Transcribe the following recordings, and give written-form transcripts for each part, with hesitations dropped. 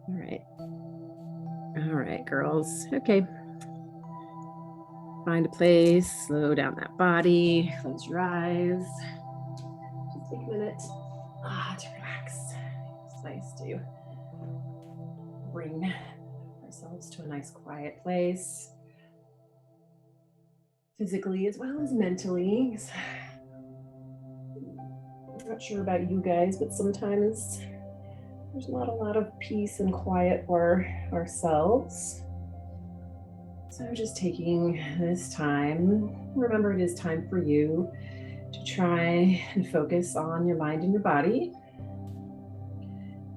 All right. All right, girls. Okay. Find a place, slow down that body, close your eyes. Just take a minute to relax. It's nice to bring ourselves to a nice quiet place, physically as well as mentally. I'm not sure about you guys, but sometimes there's not a lot of peace and quiet for ourselves. So just taking this time, remember it is time for you to try and focus on your mind and your body.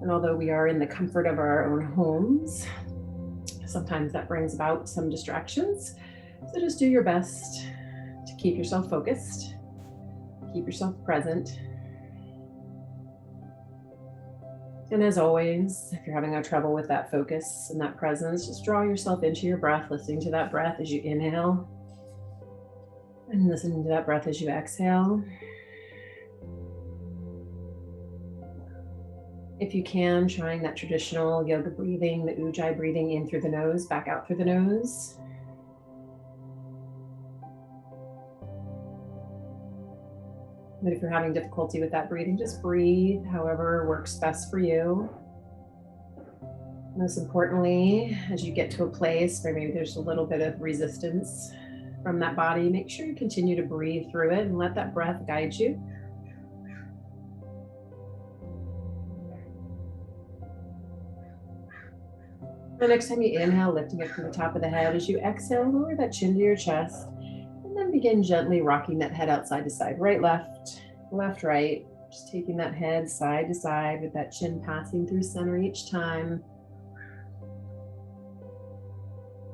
And although we are in the comfort of our own homes, sometimes that brings about some distractions. So just do your best to keep yourself focused, keep yourself present. And as always, if you're having trouble with that focus and that presence, just draw yourself into your breath, listening to that breath as you inhale and listening to that breath as you exhale. If you can, trying that traditional yoga breathing, the Ujjayi breathing in through the nose, back out through the nose. But if you're having difficulty with that breathing, just breathe however works best for you. Most importantly, as you get to a place where maybe there's a little bit of resistance from that body, make sure you continue to breathe through it and let that breath guide you. The next time you inhale, lifting it from the top of the head. As you exhale, lower that chin to your chest, and then begin gently rocking that head outside to side, right, left, left, right. Just taking that head side to side with that chin passing through center each time.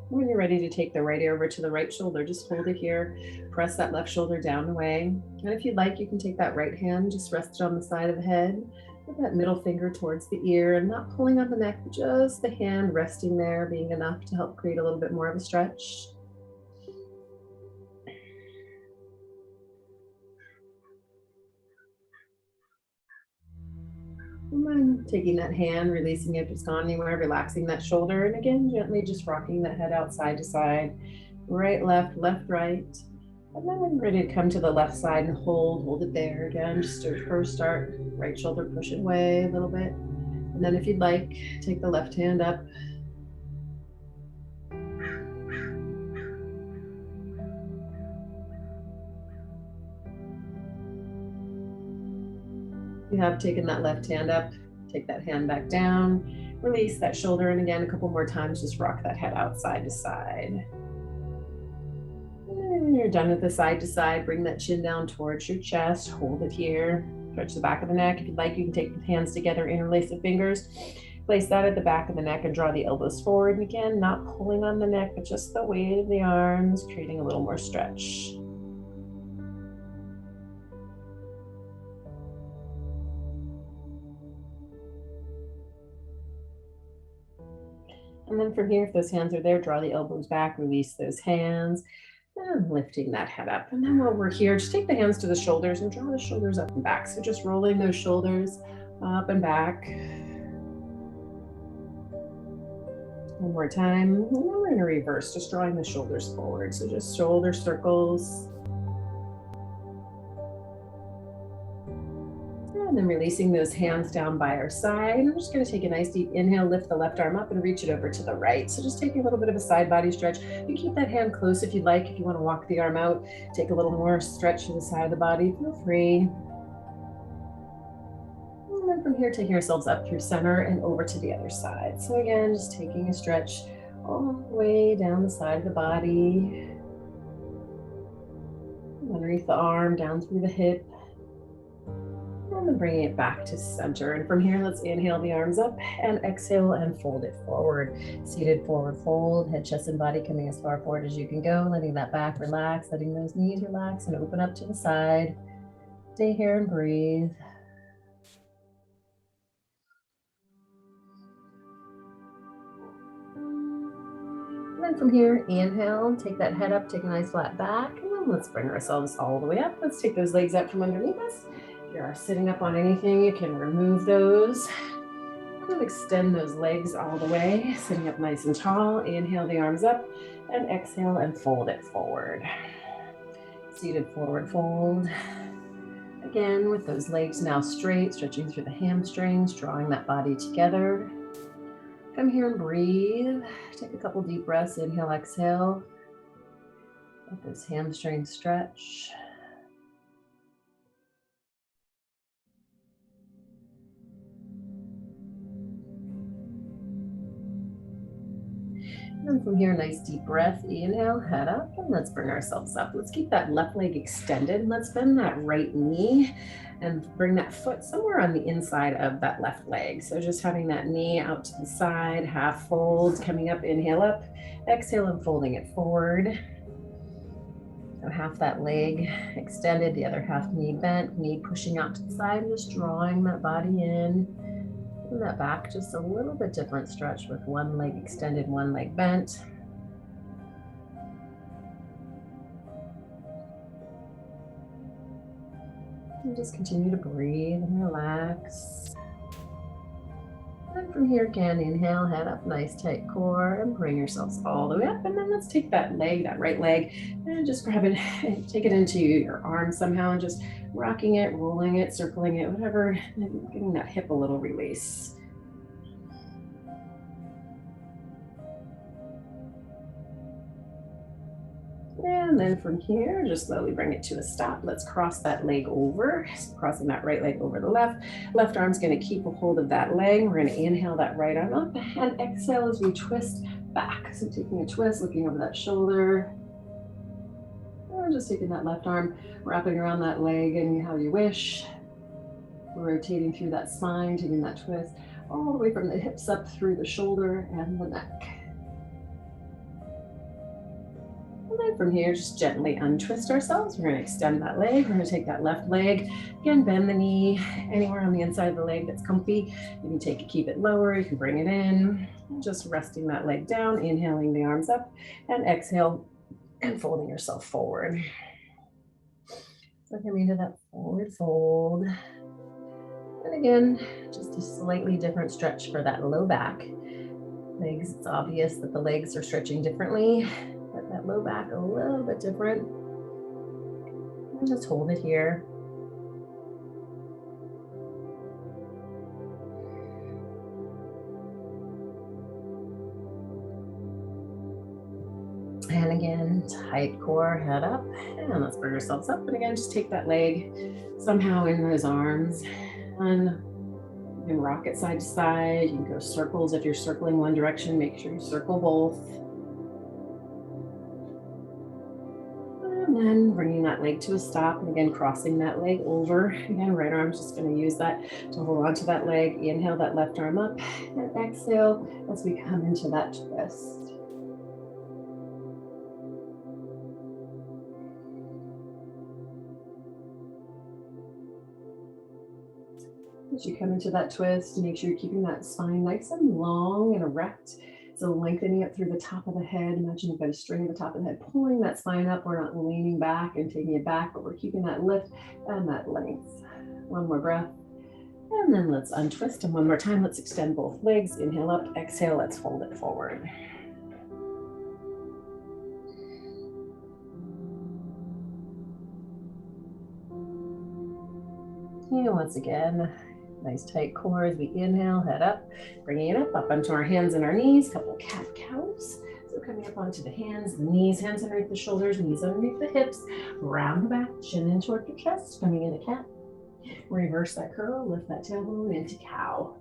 When you're ready to take the right ear over to the right shoulder, just hold it here. Press that left shoulder down and away. And if you'd like, you can take that right hand, just rest it on the side of the head. Put that middle finger towards the ear and not pulling on the neck, but just the hand resting there being enough to help create a little bit more of a stretch. And then taking that hand, releasing it if it's gone anywhere, relaxing that shoulder. And again, gently just rocking that head out side to side, right, left, left, right. And then when you're ready to come to the left side and hold it there again. Just to first start, right shoulder push it away a little bit. And then if you'd like, take the left hand up. You have taken that left hand up, take that hand back down, release that shoulder, and again, a couple more times, just rock that head out side to side. And when you're done with the side to side, bring that chin down towards your chest, hold it here, stretch the back of the neck. If you'd like, you can take the hands together, interlace the fingers, place that at the back of the neck and draw the elbows forward. And again, not pulling on the neck, but just the weight of the arms, creating a little more stretch. And then from here, if those hands are there, draw the elbows back, release those hands, and lifting that head up. And then while we're here, just take the hands to the shoulders and draw the shoulders up and back. So just rolling those shoulders up and back. One more time. And then we're going to reverse, just drawing the shoulders forward. So just shoulder circles. And then releasing those hands down by our side. I'm just going to take a nice deep inhale, lift the left arm up and reach it over to the right. So just taking a little bit of a side body stretch. You keep that hand close if you'd like. If you want to walk the arm out, take a little more stretch to the side of the body, feel free. And then from here, taking ourselves up through center and over to the other side. So again, just taking a stretch all the way down the side of the body, underneath the arm, down through the hip. And then bringing it back to center. And from here, let's inhale the arms up and exhale and fold it forward. Seated forward fold, head, chest, and body coming as far forward as you can go. Letting that back relax, letting those knees relax and open up to the side. Stay here and breathe. And then from here, inhale, take that head up, take a nice flat back, and then let's bring ourselves all the way up. Let's take those legs out from underneath us. If you are sitting up on anything, you can remove those. And extend those legs all the way, sitting up nice and tall. Inhale the arms up and exhale and fold it forward. Seated forward fold. Again, with those legs now straight, stretching through the hamstrings, drawing that body together. Come here and breathe. Take a couple deep breaths. Inhale, exhale. Let those hamstrings stretch. And from here, nice deep breath. Inhale, head up, and let's bring ourselves up. Let's keep that left leg extended. Let's bend that right knee and bring that foot somewhere on the inside of that left leg. So just having that knee out to the side, half fold, coming up, inhale up, exhale and folding it forward. So half that leg extended, the other half knee bent, knee pushing out to the side, just drawing that body in. And that back, just a little bit different stretch with one leg extended, one leg bent. And just continue to breathe and relax. And from here again, inhale, head up, nice tight core, and bring yourselves all the way up. And then let's take that leg, that right leg, and just grab it and take it into your arm somehow and just rocking it, rolling it, circling it, whatever, and getting that hip a little release. And then from here, just slowly bring it to a stop. Let's cross that leg over, crossing that right leg over the left. Left arm's gonna keep a hold of that leg. We're gonna inhale that right arm up and exhale as we twist back. So taking a twist, looking over that shoulder. And just taking that left arm, wrapping around that leg and how you wish. Rotating through that spine, taking that twist all the way from the hips up through the shoulder and the neck. And then from here, just gently untwist ourselves. We're going to extend that leg. We're going to take that left leg. Again, bend the knee anywhere on the inside of the leg that's comfy. You can take it, keep it lower. You can bring it in. Just resting that leg down, inhaling the arms up, and exhale and folding yourself forward. So coming to that forward fold. And again, just a slightly different stretch for that low back. Legs, it's obvious that the legs are stretching differently. But that low back a little bit different. And just hold it here. And again, tight core, head up. And let's bring ourselves up. And again, just take that leg somehow in those arms. And you can rock it side to side. You can go circles. If you're circling one direction, make sure you circle both. And then bringing that leg to a stop, and again, crossing that leg over. Again, right arm's just going to use that to hold on to that leg. Inhale that left arm up, and exhale as we come into that twist. As you come into that twist, make sure you're keeping that spine nice and long and erect. So lengthening it through the top of the head. Imagine you've got a string at the top of the head, pulling that spine up. We're not leaning back and taking it back, but we're keeping that lift and that length. One more breath. And then let's untwist. And one more time, let's extend both legs. Inhale up, exhale, let's fold it forward. And once again, nice tight core as we inhale, head up, bringing it up onto our hands and our knees, couple cat-cows. So coming up onto the hands, the knees, hands underneath the shoulders, knees underneath the hips, round the back, chin in toward your chest, coming into cat. Reverse that curl, lift that tailbone into cow.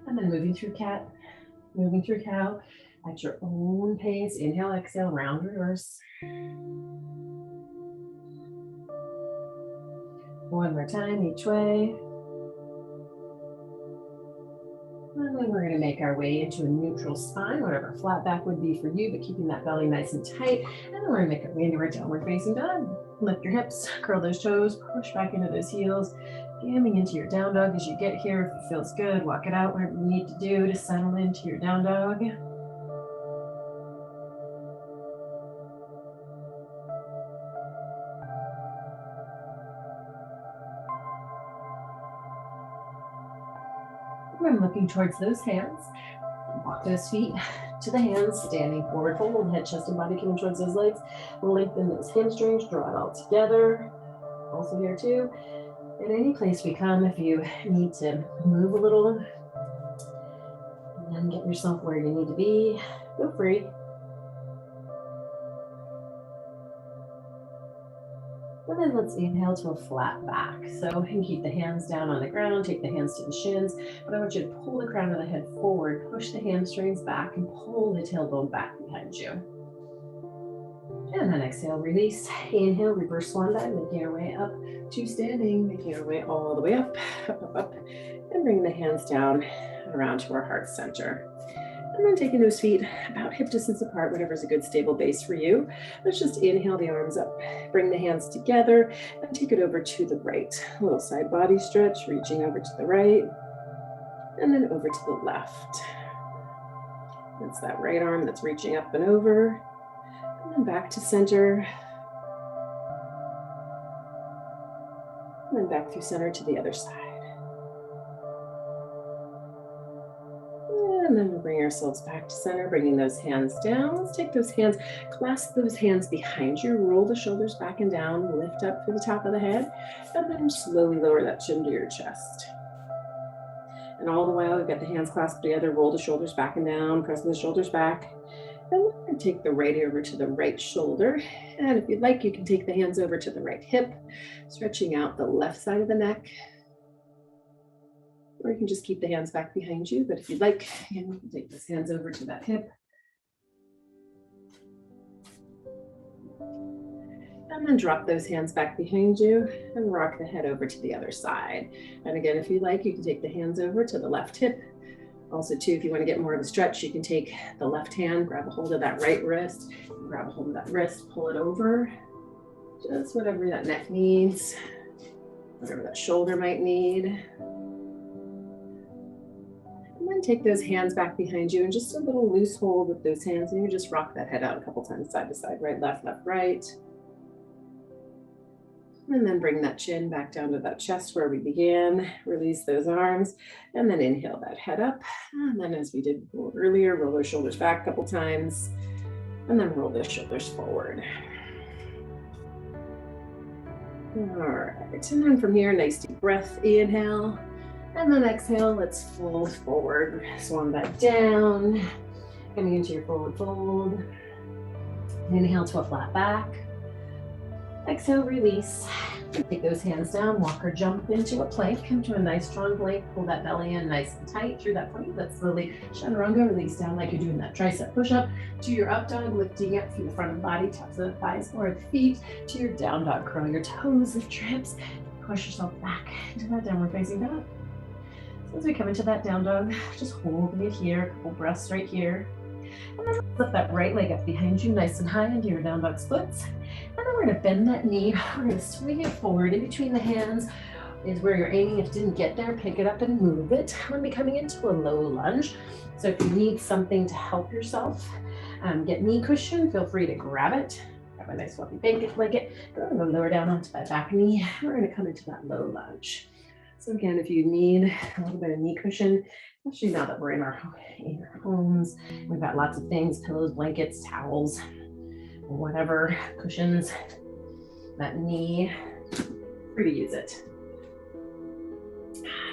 And then moving through cat, moving through cow at your own pace. Inhale, exhale, round reverse. One more time each way. And then we're going to make our way into a neutral spine, whatever flat back would be for you, but keeping that belly nice and tight. And then we're going to make our way into our downward facing dog. Lift your hips, curl those toes, push back into those heels, jamming into your down dog as you get here. If it feels good, walk it out, whatever you need to do to settle into your down dog. I'm looking towards those hands. Walk those feet to the hands, standing forward fold, head, chest, and body coming towards those legs. Lengthen those hamstrings, draw it all together. Also here too, in any place we come, if you need to move a little and then get yourself where you need to be, feel free. And then let's inhale to a flat back. So you can keep the hands down on the ground, take the hands to the shins, but I want you to pull the crown of the head forward, push the hamstrings back, and pull the tailbone back behind you. And then exhale, release. Inhale, reverse swan dive, making your way up to standing, making your way all the way up, up, and bring the hands down and around to our heart center. And then taking those feet about hip distance apart, whatever is a good stable base for you. Let's just inhale the arms up, bring the hands together, and take it over to the right. A little side body stretch, reaching over to the right, and then over to the left. That's that right arm that's reaching up and over, and then back to center, and then back through center to the other side. And then we'll bring ourselves back to center, bringing those hands down. Let's take those hands, clasp those hands behind you, roll the shoulders back and down, lift up to the top of the head, and then slowly lower that chin to your chest. And all the while, we've got the hands clasped together, roll the shoulders back and down, pressing the shoulders back. And we're going to take the right over to the right shoulder. And if you'd like, you can take the hands over to the right hip, stretching out the left side of the neck. Or you can just keep the hands back behind you. But if you'd like, again, you can take those hands over to that hip. And then drop those hands back behind you and rock the head over to the other side. And again, if you like, you can take the hands over to the left hip. Also too, if you want to get more of a stretch, you can take the left hand, grab a hold of that right wrist, grab a hold of that wrist, pull it over. Just whatever that neck needs, whatever that shoulder might need. And then take those hands back behind you and just a little loose hold with those hands. And you just rock that head out a couple times, side to side, right, left, right. And then bring that chin back down to that chest where we began. Release those arms and then inhale that head up. And then as we did earlier, roll those shoulders back a couple times and then roll those shoulders forward. All right, and then from here, nice deep breath, inhale. And then exhale, let's fold forward, swan back down, coming into your forward fold. Inhale to a flat back. Exhale, release. Take those hands down, walk or jump into a plank. Come to a nice strong plank, pull that belly in nice and tight through that plank. Let's slowly chaturanga, release down like you're doing that tricep push-up to your up dog, lifting up through the front of the body, tops of the thighs or the feet, to your down dog, curl your toes, lift your hips, push yourself back into that downward facing dog. So as we come into that down dog, just holding it here, couple breaths right here. And then lift that right leg up behind you, nice and high into your down dog splits. And then we're gonna bend that knee. We're gonna swing it forward in between the hands is where you're aiming. If it didn't get there, pick it up and move it. We're gonna be coming into a low lunge. So if you need something to help yourself, get knee cushion, feel free to grab it. Grab a nice fluffy blanket. Go lower down onto that back knee. We're gonna come into that low lunge. So again, if you need a little bit of knee cushion, especially now that we're in our homes, we've got lots of things, pillows, blankets, towels, whatever, cushions, that knee, free to use it.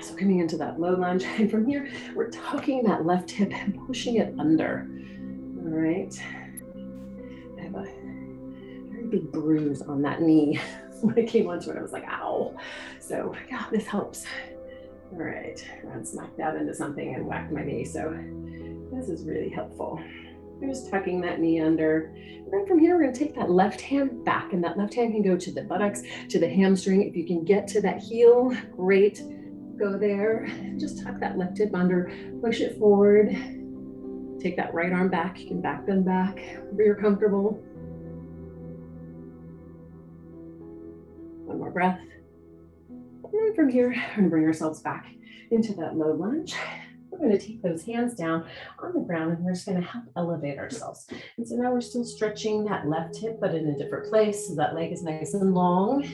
So coming into that low lunge, and from here, we're tucking that left hip and pushing it under. All right. I have a very big bruise on that knee. When I came onto it, I was like, ow. So yeah, this helps. All right, I smacked that into something and whacked my knee. So this is really helpful. We're just tucking that knee under. And then from here, we're gonna take that left hand back, and that left hand can go to the buttocks, to the hamstring. If you can get to that heel, great, go there. Just tuck that left hip under, push it forward. Take that right arm back. You can back bend back where you're comfortable. One more breath. And then from here, we're gonna bring ourselves back into that low lunge. We're gonna take those hands down on the ground and we're just gonna help elevate ourselves. And so now we're still stretching that left hip, but in a different place. So that leg is nice and long.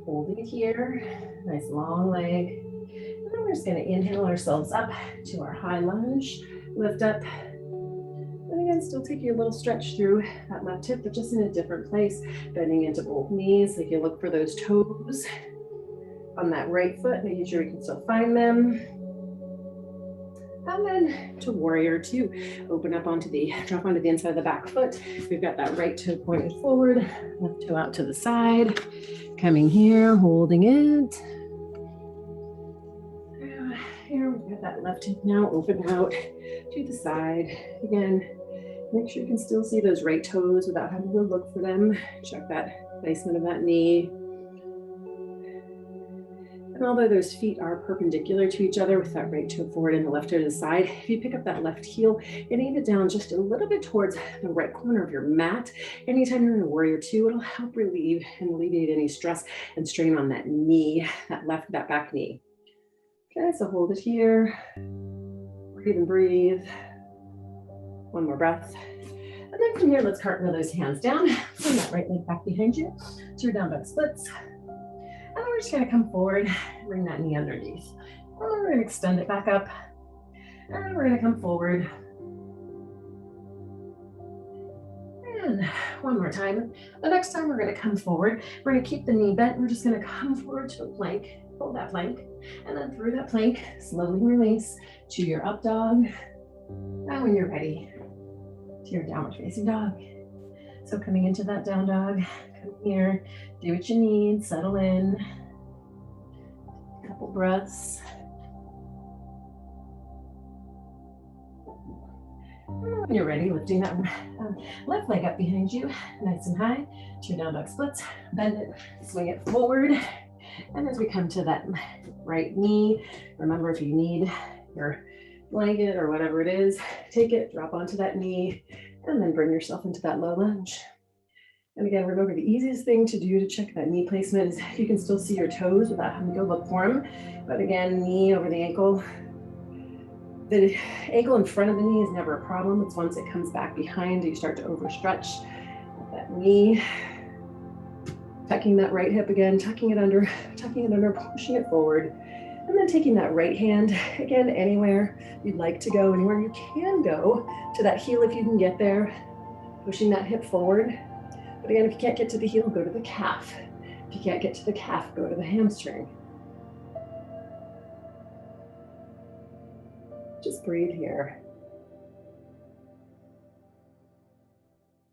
Holding it here, nice long leg. And And we're just going to inhale ourselves up to our high lunge, lift up. And again, still taking a little stretch through that left hip, but just in a different place, bending into both knees. Like you look for those toes on that right foot, making sure we can still find them. And then to warrior two, open up onto drop onto the inside of the back foot. We've got that right toe pointed forward, left toe out to the side. Coming here, holding it. Here, we've got that left hip now, open out to the side. Again, make sure you can still see those right toes without having to look for them. Check that placement of that knee. And although those feet are perpendicular to each other with that right toe forward and the left toe to the side, if you pick up that left heel and aim it down just a little bit towards the right corner of your mat, anytime you're in a warrior two, it'll help relieve and alleviate any stress and strain on that knee, that back knee. Okay, so hold it here. Breathe and breathe. One more breath. And then from here, let's cartwheel those hands down. Bring that right leg back behind you to your down dog splits. And then we're just gonna come forward, bring that knee underneath. And then we're gonna extend it back up. And we're gonna come forward. And one more time. The next time we're gonna come forward, we're gonna keep the knee bent. We're just gonna come forward to a plank, hold that plank, and then through that plank, slowly release to your up dog. And when you're ready, to your downward facing dog. So coming into that down dog, come here, do what you need, settle in. A couple breaths. And when you're ready, lifting that left leg up behind you, nice and high, to your down dog splits, bend it, swing it forward. And as we come to that right knee, remember if you need your blanket or whatever it is, take it, drop onto that knee, and then bring yourself into that low lunge. And again, remember the easiest thing to do to check that knee placement is if you can still see your toes without having to go look for them. But again, knee over the ankle. The ankle in front of the knee is never a problem. It's once it comes back behind, you start to overstretch that knee. Tucking that right hip again, tucking it under, pushing it forward. And then taking that right hand, again, anywhere you'd like to go, anywhere you can go, to that heel if you can get there, pushing that hip forward. But again, if you can't get to the heel, go to the calf. If you can't get to the calf, go to the hamstring. Just breathe here.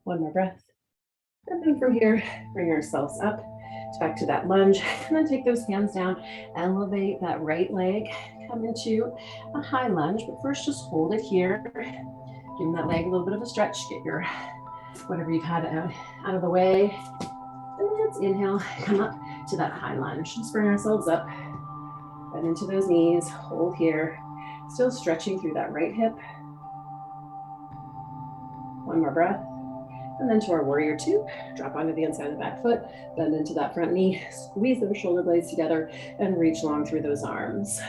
One more breath. And then from here, bring ourselves up back to that lunge, and then take those hands down, elevate that right leg, come into a high lunge, but first just hold it here, giving that leg a little bit of a stretch, get your whatever you've had out of the way, and let's inhale, come up to that high lunge, just bring ourselves up, bend into those knees, hold here, still stretching through that right hip. One more breath. And then to our warrior two, drop onto the inside of the back foot, bend into that front knee, squeeze those shoulder blades together, and reach long through those arms.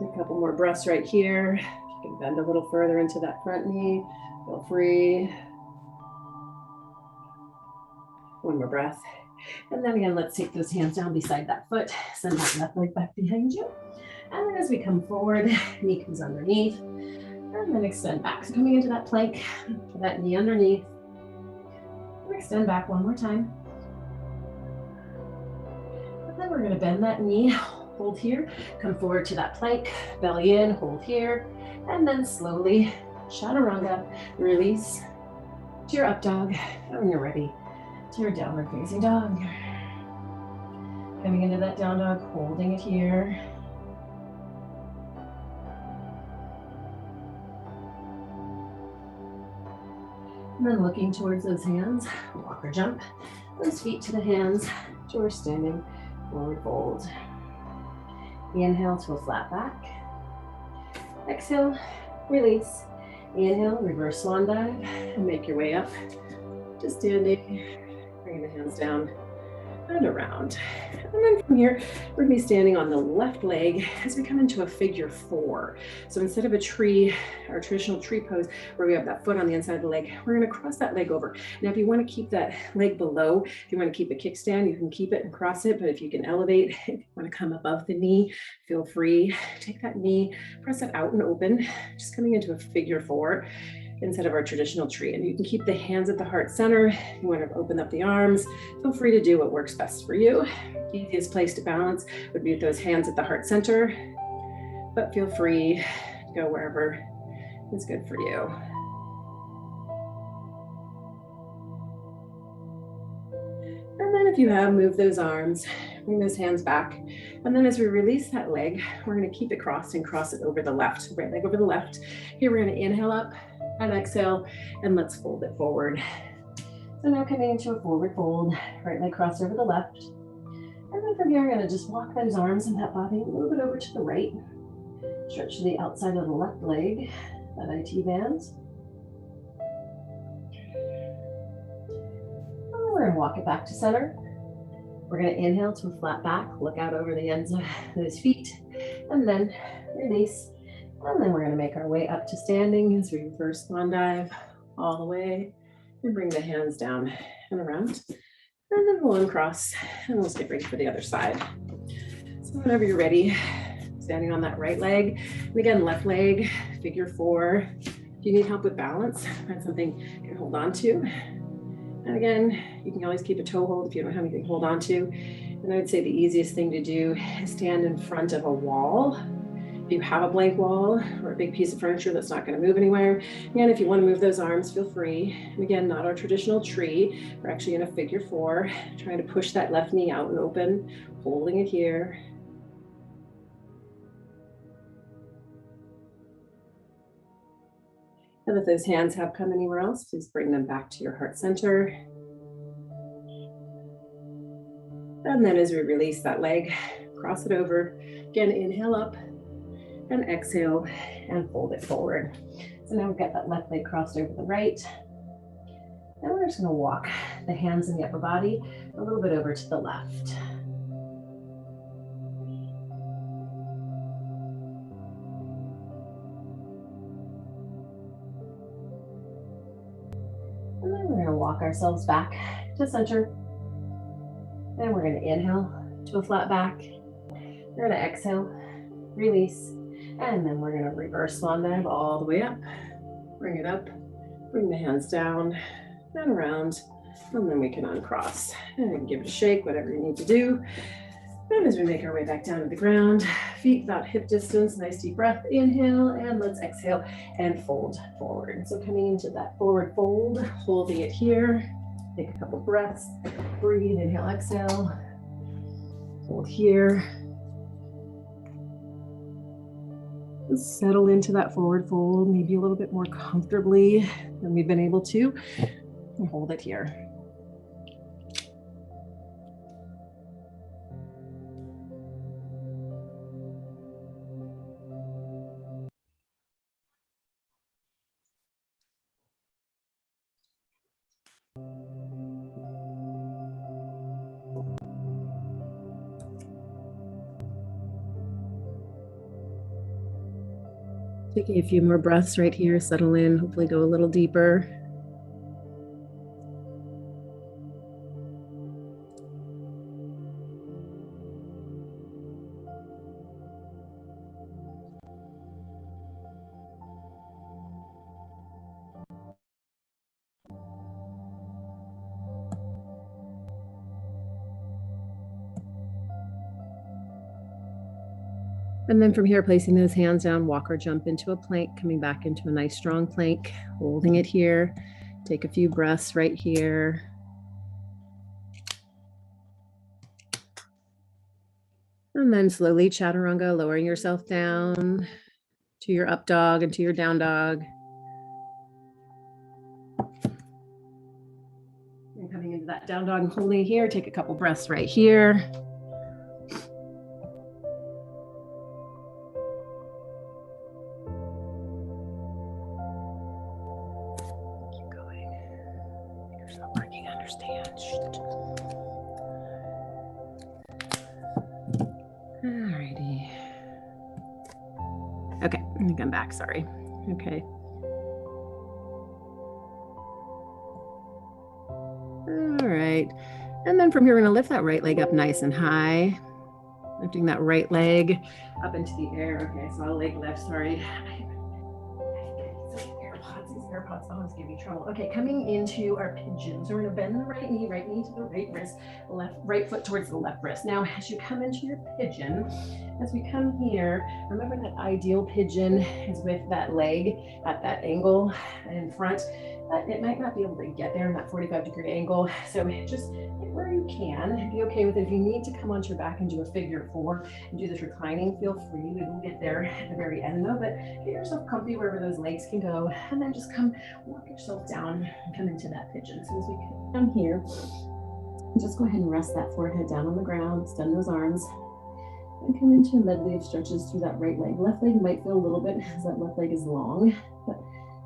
A couple more breaths right here. You can bend a little further into that front knee, feel free. One more breath. And then again, let's take those hands down beside that foot, send that left leg back behind you. And then as we come forward, knee comes underneath, and then extend back. So coming into that plank, for that knee underneath, and extend back one more time. And then we're gonna bend that knee, hold here, come forward to that plank, belly in, hold here, and then slowly, chaturanga, release to your up dog, and when you're ready, to your downward facing dog. Coming into that down dog, holding it here. And then looking towards those hands, walk or jump, those feet to the hands, to our standing forward fold. Inhale to a flat back. Exhale, release. Inhale, reverse swan dive, and make your way up to standing. Bring the hands down and around. And then from here, we're gonna be standing on the left leg as we come into a figure four. So instead of a tree, our traditional tree pose, where we have that foot on the inside of the leg, we're gonna cross that leg over. Now, if you wanna keep that leg below, if you wanna keep a kickstand, you can keep it and cross it, but if you can elevate, if you wanna come above the knee, feel free. Take that knee, press it out and open, just coming into a figure four instead of our traditional tree. And you can keep the hands at the heart center. You want to open up the arms. Feel free to do what works best for you. The easiest place to balance would be with those hands at the heart center, but feel free to go wherever is good for you. And then if you have, move those arms, bring those hands back. And then as we release that leg, we're going to keep it crossed and cross it over the left, right leg over the left. Here we're going to inhale up and exhale, and let's fold it forward. So now coming into a forward fold, right leg crossed over the left. And then from here, I'm going to just walk those arms and that body a little bit over to the right. Stretch to the outside of the left leg, that IT band. And we're going to walk it back to center. We're going to inhale to a flat back, look out over the ends of those feet, and then release. And then we're going to make our way up to standing as we reverse swan dive all the way and bring the hands down and around. And then we'll uncross and we'll get ready for the other side. So whenever you're ready, standing on that right leg. And again, left leg, figure four. If you need help with balance, find something you can hold on to. And again, you can always keep a toe hold if you don't have anything to hold on to. And I would say the easiest thing to do is stand in front of a wall. If you have a blank wall or a big piece of furniture that's not going to move anywhere, again, if you want to move those arms, feel free. And again, not our traditional tree. We're actually in a figure four, trying to push that left knee out and open, holding it here. And if those hands have come anywhere else, please bring them back to your heart center. And then as we release that leg, cross it over. Again, inhale up and exhale and fold it forward. So now we've got that left leg crossed over the right. And we're just going to walk the hands in the upper body a little bit over to the left. And then we're going to walk ourselves back to center. And we're going to inhale to a flat back. We're going to exhale, release, and then we're going to reverse swan dive all the way up. Bring it up, bring the hands down and around, and then we can uncross and give it a shake, whatever you need to do. And as we make our way back down to the ground, feet about hip distance, nice deep breath, inhale, and let's exhale and fold forward. So coming into that forward fold, holding it here, take a couple breaths, breathe, inhale, exhale, hold here. Settle into that forward fold, maybe a little bit more comfortably than we've been able to, and hold it here. Taking a few more breaths right here, settle in, hopefully go a little deeper. And then from here, placing those hands down, walk or jump into a plank, coming back into a nice strong plank, holding it here. Take a few breaths right here. And then slowly chaturanga, lowering yourself down to your up dog and to your down dog. And coming into that down dog and holding it here, take a couple breaths right here. Keep going. If it's not working, understand. And come back, sorry. Okay. All right. And then from here, we're going to lift that right leg up nice and high. Lifting that right leg up into the air. Okay, so I'll leg lift, sorry. These AirPods always give me trouble. Okay, coming into our pigeon. So we're gonna bend the right knee to the right wrist, right foot towards the left wrist. Now, as you come into your pigeon, as we come here, remember that ideal pigeon is with that leg at that angle in front. It might not be able to get there in that 45-degree angle. So just where you can, be okay with it. If you need to come onto your back and do a figure four and do this reclining, feel free. We will get there at the very end though, but get yourself comfy wherever those legs can go, and then just come walk yourself down and come into that pigeon. So as we come down here, just go ahead and rest that forehead down on the ground, extend those arms, and come into a medley of stretches through that right leg. Left leg might feel a little bit as that left leg is long, but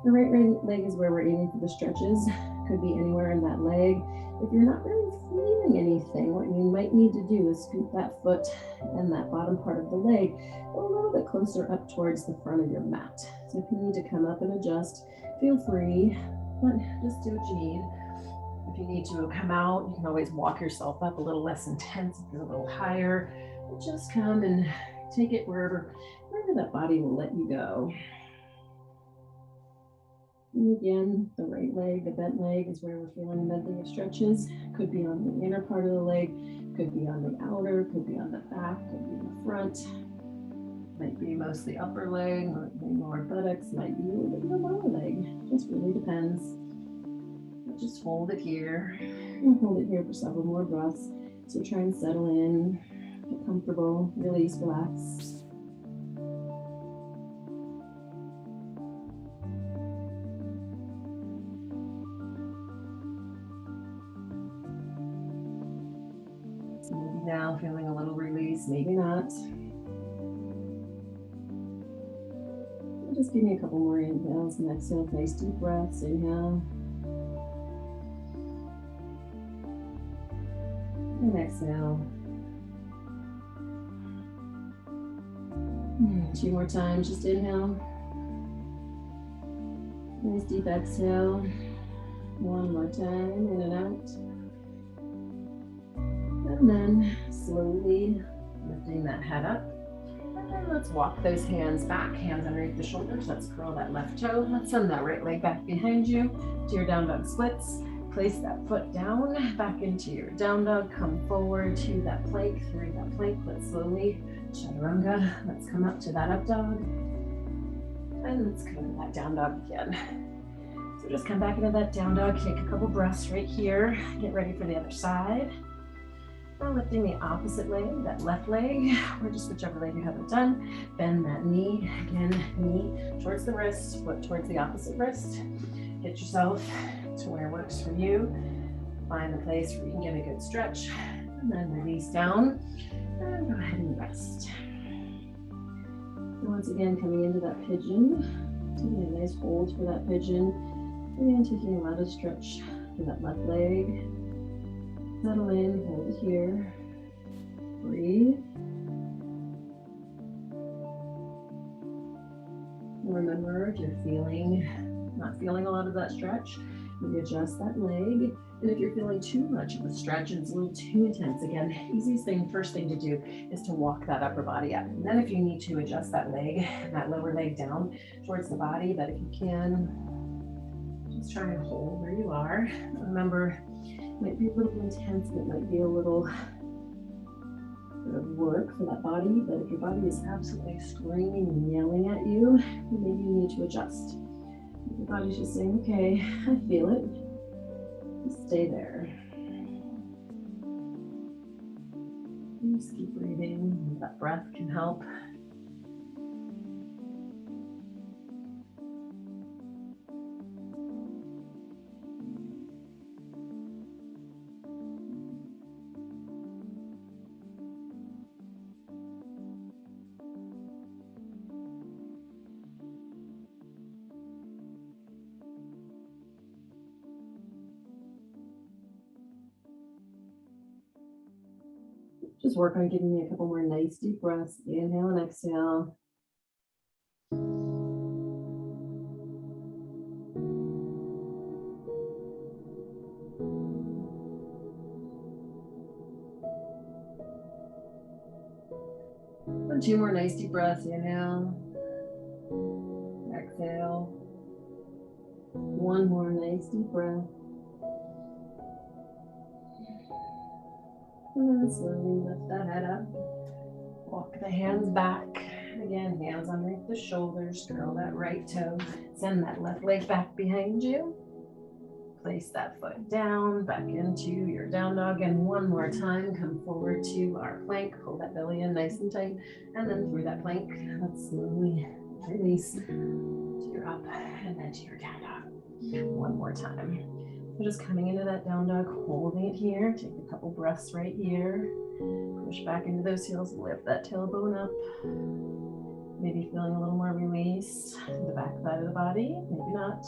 the right leg is where we're aiming for the stretches. Could be anywhere in that leg. If you're not really feeling anything, what you might need to do is scoot that foot and that bottom part of the leg a little bit closer up towards the front of your mat. So if you need to come up and adjust, feel free, but just do what you need. If you need to come out, you can always walk yourself up a little less intense, if you're a little higher. Just come and take it wherever that body will let you go. And again, the right leg, the bent leg is where we're feeling medley of stretches. Could be on the inner part of the leg, could be on the outer, could be on the back, could be in the front. Might be mostly upper leg, might be lower buttocks, might be a little bit of the lower leg. Just really depends. But just hold it here. And hold it here for several more breaths. So try and settle in, get comfortable, release, relax. Maybe now feeling a little release, maybe not. Just give me a couple more inhales and exhale. Nice deep breaths. Inhale. And exhale. Two more times. Just inhale. Nice deep exhale. One more time. In and out. And then slowly lifting that head up. And let's walk those hands back, hands underneath the shoulders. Let's curl that left toe. Let's send that right leg back behind you to your down dog splits. Place that foot down, back into your down dog. Come forward to that plank, through that plank. Let's slowly, chaturanga. Let's come up to that up dog. And let's come into that down dog again. So just come back into that down dog. Take a couple breaths right here. Get ready for the other side. Now lifting the opposite leg, that left leg, or just whichever leg you haven't done. Bend that knee, again, knee towards the wrist, foot towards the opposite wrist. Get yourself to where it works for you. Find a place where you can get a good stretch, and then release down, and go ahead and rest. And once again, coming into that pigeon, taking a nice hold for that pigeon, and taking a lot of stretch for that left leg. Settle in, hold it here, breathe. Remember, if you're not feeling a lot of that stretch, maybe adjust that leg. And if you're feeling too much of a stretch and it's a little too intense, again, easiest thing, first thing to do is to walk that upper body up. And then if you need to adjust that leg, that lower leg down towards the body, but if you can, just try and hold where you are. Remember, it might be a little intense, it might be a little bit of work for that body, but if your body is absolutely screaming and yelling at you, maybe you need to adjust. If your body's just saying, okay, I feel it, just stay there. And just keep breathing, that breath can help. Just work on giving me a couple more nice deep breaths. Inhale and exhale. And 2 more nice deep breaths. Inhale. Exhale. 1 more nice deep breath. And then slowly lift that head up. Walk the hands back. Again, hands underneath the shoulders. Curl that right toe. Send that left leg back behind you. Place that foot down, back into your down dog. And 1 more time, come forward to our plank. Pull that belly in nice and tight. And then through that plank, let's slowly release to your up and then to your down dog. 1 more time. So just coming into that down dog, holding it here. Take a couple breaths right here. Push back into those heels, lift that tailbone up. Maybe feeling a little more release to the back side of the body, maybe not.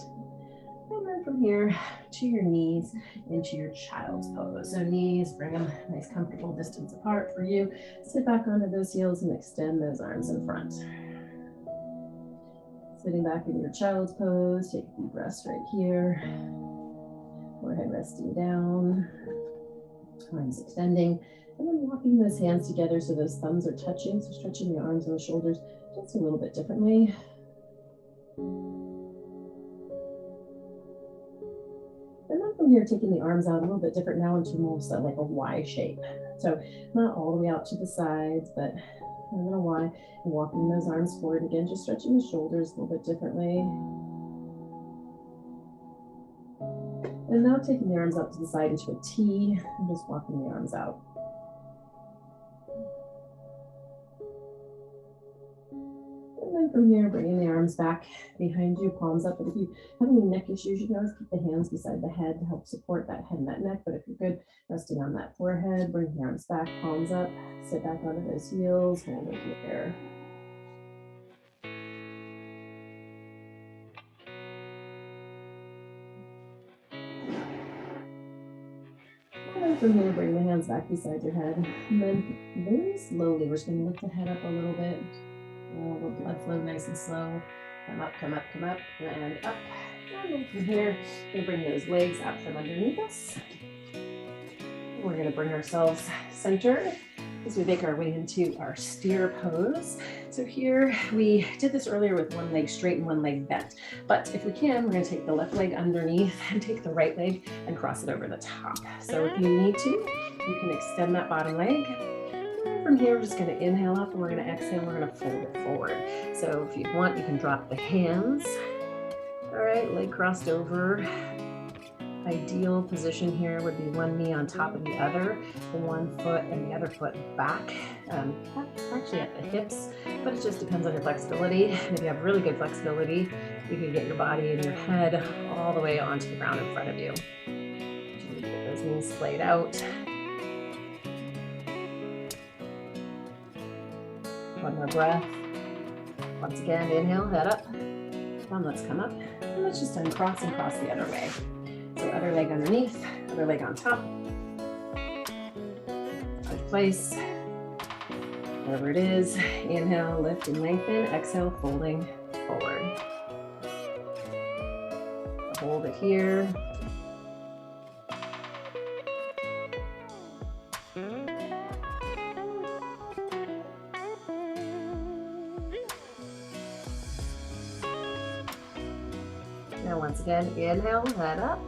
And then from here to your knees into your child's pose. So knees, bring them a nice comfortable distance apart for you. Sit back onto those heels and extend those arms in front. Sitting back in your child's pose, take a deep rest right here. Forehead resting down, arms extending, and then walking those hands together so those thumbs are touching, so stretching the arms and the shoulders just a little bit differently. And then from here, taking the arms out a little bit different now into almost like a Y shape. So not all the way out to the sides, but kind of in a Y, and walking those arms forward again, just stretching the shoulders a little bit differently. And now taking the arms up to the side into a T and just walking the arms out. And then from here, bringing the arms back behind you, palms up. But if you have any neck issues, you can always keep the hands beside the head to help support that head and that neck. But if you're good, resting on that forehead, bring the arms back, palms up, sit back onto those heels, hold it here. And from here, bring the hands back beside your head. And then very slowly, we're just going to lift the head up a little bit. The blood flow nice and slow. Come up, come up, come up, and up. And then from here, we're going to bring those legs out from underneath us. And we're going to bring ourselves centered as we make our way into our steer pose. So here, we did this earlier with 1 leg straight and 1 leg bent. But if we can, we're going to take the left leg underneath and take the right leg and cross it over the top. So if you need to, you can extend that bottom leg. From here, we're just going to inhale up and we're going to exhale. We're going to fold it forward. So if you want, you can drop the hands. All right, leg crossed over. Ideal position here would be 1 knee on top of the other, 1 foot and the other foot back, actually at the hips, but it just depends on your flexibility. And if you have really good flexibility, you can get your body and your head all the way onto the ground in front of you. Get those knees splayed out. 1 more breath. Once again, inhale, head up. And let's come up. And let's just uncross and cross the other way. So other leg underneath, other leg on top. Touch place. Whatever it is. Inhale, lift and lengthen. Exhale, folding forward. Hold it here. Now once again, inhale, head up.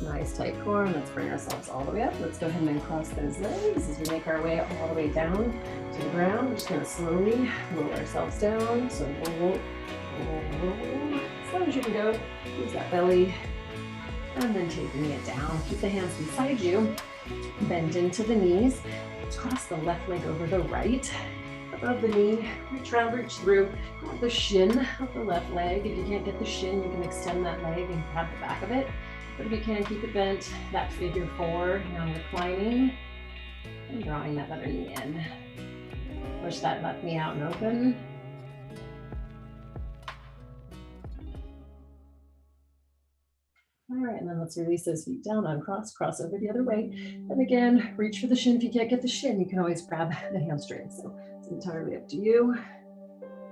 Nice tight core, and let's bring ourselves all the way up. Let's go ahead and uncross those legs as we make our way all the way down to the ground. We're just going to slowly roll ourselves down. So roll, roll, roll. As slow as you can go. Use that belly. And then taking it down. Keep the hands beside you. Bend into the knees. Cross the left leg over the right. Above the knee, reach around, reach through, grab the shin of the left leg. If you can't get the shin, you can extend that leg and grab the back of it. But if you can, keep it bent, that figure 4, now reclining, and drawing that other knee in. Push that left knee out and open. All right, and then let's release those feet down, uncross, cross over the other way. And again, reach for the shin. If you can't get the shin, you can always grab the hamstring. So it's entirely up to you.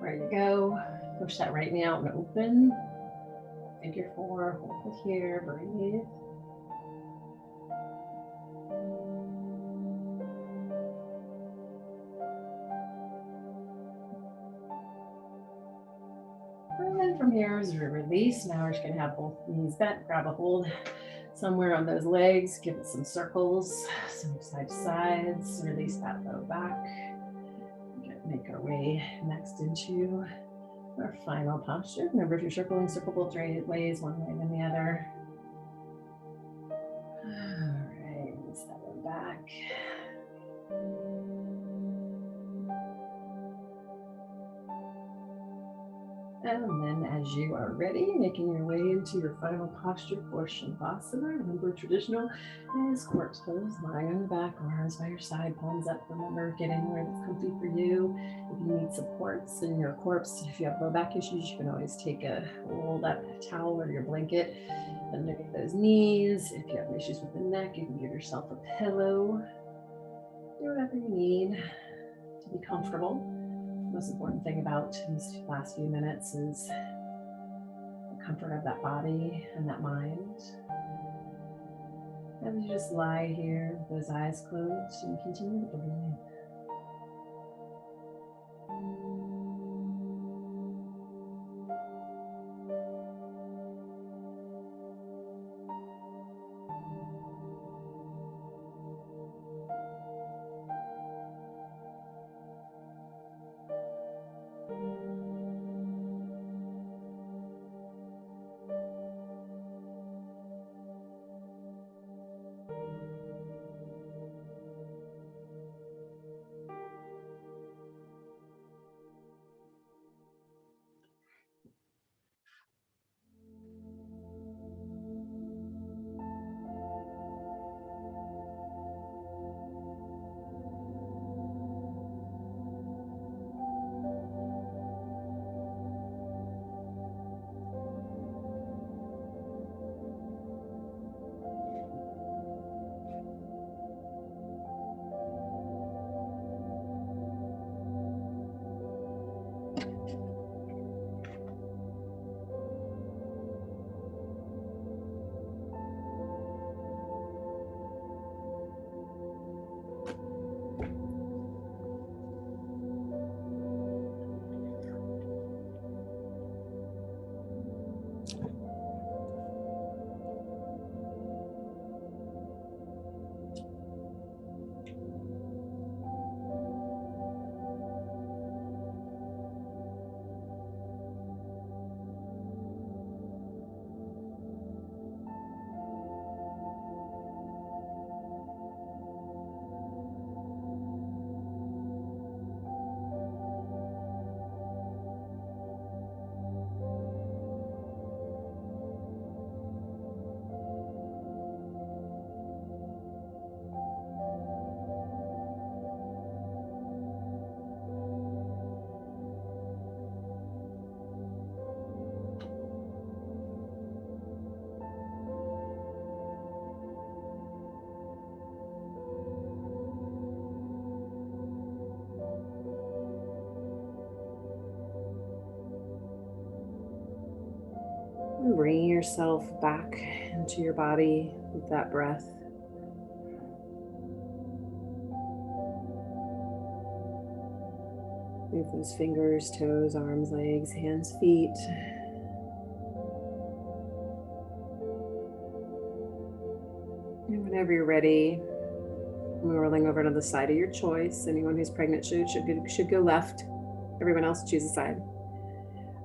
Where you go, push that right knee out and open. Figure 4, hold it here, breathe. here as we release. Now we're just gonna have both knees bent, grab a hold somewhere on those legs, give it some circles, some side to sides, release that low back. Make our way next into our final posture. Remember, if you're circling, circle both ways, one way then the other. All right, release that one back. And then as you are ready, making your way into your final posture for Shavasana. Remember, traditional is corpse pose, lying on the back, arms by your side, palms up. Remember, get anywhere that's comfy for you. If you need supports in your corpse, if you have low back issues, you can always take a rolled up towel or your blanket underneath those knees. If you have issues with the neck, you can give yourself a pillow. Do whatever you need to be comfortable. The most important thing about these last few minutes is the comfort of that body and that mind. As you just lie here with those eyes closed and continue to breathe. And bringing yourself back into your body with that breath. Move those fingers, toes, arms, legs, hands, feet. And whenever you're ready, rolling over to the side of your choice. Anyone who's pregnant should go left. Everyone else choose a side.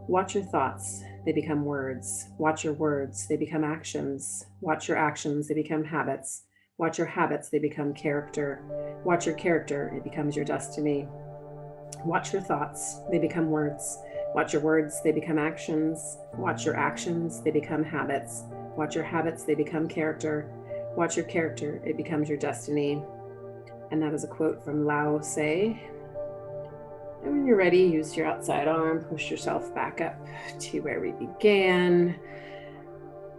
Watch your thoughts, they become words. Watch your words, they become actions. Watch your actions, they become habits. Watch your habits, they become character. Watch your character, it becomes your destiny. Watch your thoughts, they become words. Watch your words, they become actions. Watch your actions, they become habits. Watch your habits, they become character. Watch your character, it becomes your destiny. And that is a quote from Lao Tse. And when you're ready, use your outside arm, push yourself back up to where we began.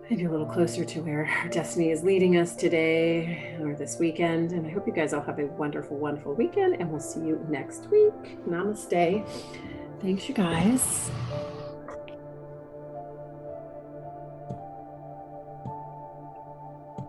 Maybe a little closer to where our destiny is leading us today or this weekend. And I hope you guys all have a wonderful, wonderful weekend, and we'll see you next week. Namaste. Thanks, you guys.